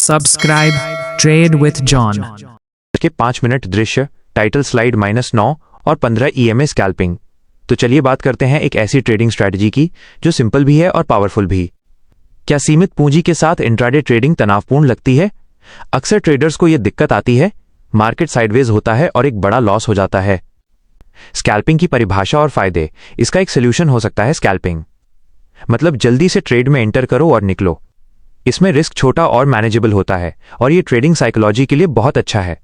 Subscribe Trade with John। के 5 minute दृश्य, title slide -9 और 15 EMA स्कैल्पिंग। तो चलिए बात करते हैं एक ऐसी ट्रेडिंग स्ट्रैटेजी की जो सिंपल भी है और पावरफुल भी। क्या सीमित पूंजी के साथ इंट्राडे ट्रेडिंग तनावपूर्ण लगती है? अक्सर ट्रेडर्स को यह दिक्कत आती है, मार्केट साइडवेज होता है और एक बड़ा लॉस हो जाता है। स्कैल्पिंग की परिभाषा और फायदे। इसका एक सोल्यूशन हो सकता है स्कैल्पिंग, मतलब जल्दी से ट्रेड में एंटर करो और निकलो। इसमें रिस्क छोटा और मैनेजेबल होता है और यह ट्रेडिंग साइकोलॉजी के लिए बहुत अच्छा है।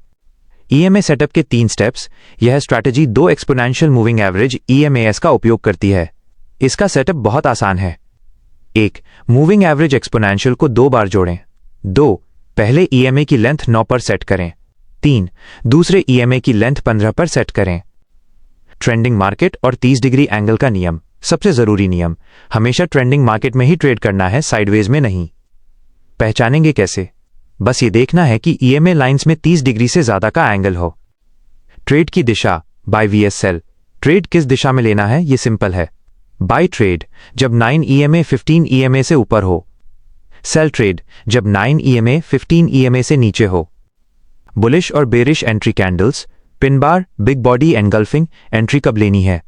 EMA सेटअप के 3 स्टेप्स। यह strategy 2 exponential moving average EMAs का उपयोग करती है। इसका सेटअप बहुत आसान है। 1. मूविंग एवरेज एक्सपोनेंशियल को 2 बार जोड़ें। 2. पहले EMA की लेंथ 9 पर सेट करें। 3. दूसरे EMA की लेंथ 15 पर सेट करें। ट्रेंडिंग मार्केट और 30 डिग्री एंगल का नियम। सबसे जरूरी नियम, हमेशा ट्रेंडिंग मार्केट में ही ट्रेड करना है, साइडवेज में नहीं। पहचानेंगे कैसे? बस ये देखना है कि EMA लाइंस में 30 डिग्री से ज्यादा का एंगल हो। ट्रेड की दिशा, बाय vs सेल। ट्रेड किस दिशा में लेना है, ये सिंपल है। बाय ट्रेड जब 9 EMA 15 EMA से ऊपर हो। सेल ट्रेड जब 9 EMA 15 EMA से नीचे हो। बुलिश और bearish entry candles, pin bar, big body engulfing entry कब लेनी है?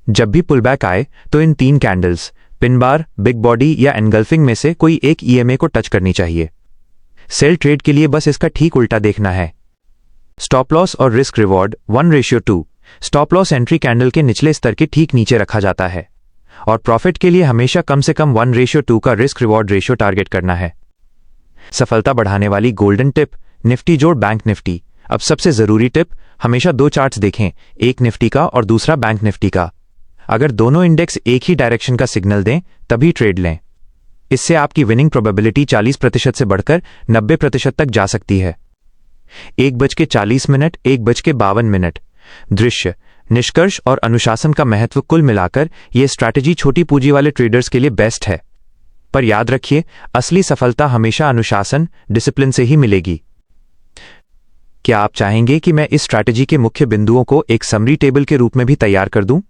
जब भी पुलबैक आए तो इन 3 candles, pin bar, big body या एनगल्फिंग में से कोई एक EMA को टच करनी चाहिए। सेल ट्रेड के लिए बस इसका ठीक उल्टा देखना है। स्टॉप लॉस और risk reward 1:2। Stop loss entry candle के निचले स्तर के ठीक नीचे रखा जाता है और प्रॉफिट के लिए हमेशा कम से कम 1:2 का रिस्क रिवॉर्ड रेशियो टारगेट करना है। सफलता बढ़ाने वाली गोल्डन टिप, निफ्टी जोड़ बैंक निफ्टी। अब सबसे जरूरी टिप, हमेशा 2 चार्ट्स देखें, एक निफ्टी का और दूसरा बैंक निफ्टी का। अगर दोनों इंडेक्स एक ही डायरेक्शन का सिग्नल दें तभी ट्रेड लें। इससे आपकी विनिंग प्रोबेबिलिटी 40% से बढ़कर 90% तक जा सकती है। 1:40, 1:52। दृश्य, निष्कर्ष और अनुशासन का महत्व। कुल मिलाकर यह स्ट्रैटेजी छोटी पूंजी वाले ट्रेडर्स के लिए बेस्ट है। पर याद रखिए, असली सफलता हमेशा अनुशासन, डिसिप्लिन से ही मिलेगी। क्या आप चाहेंगे कि मैं इस स्ट्रैटेजी के मुख्य बिंदुओं को एक समरी टेबल के रूप में भी तैयार कर दूं?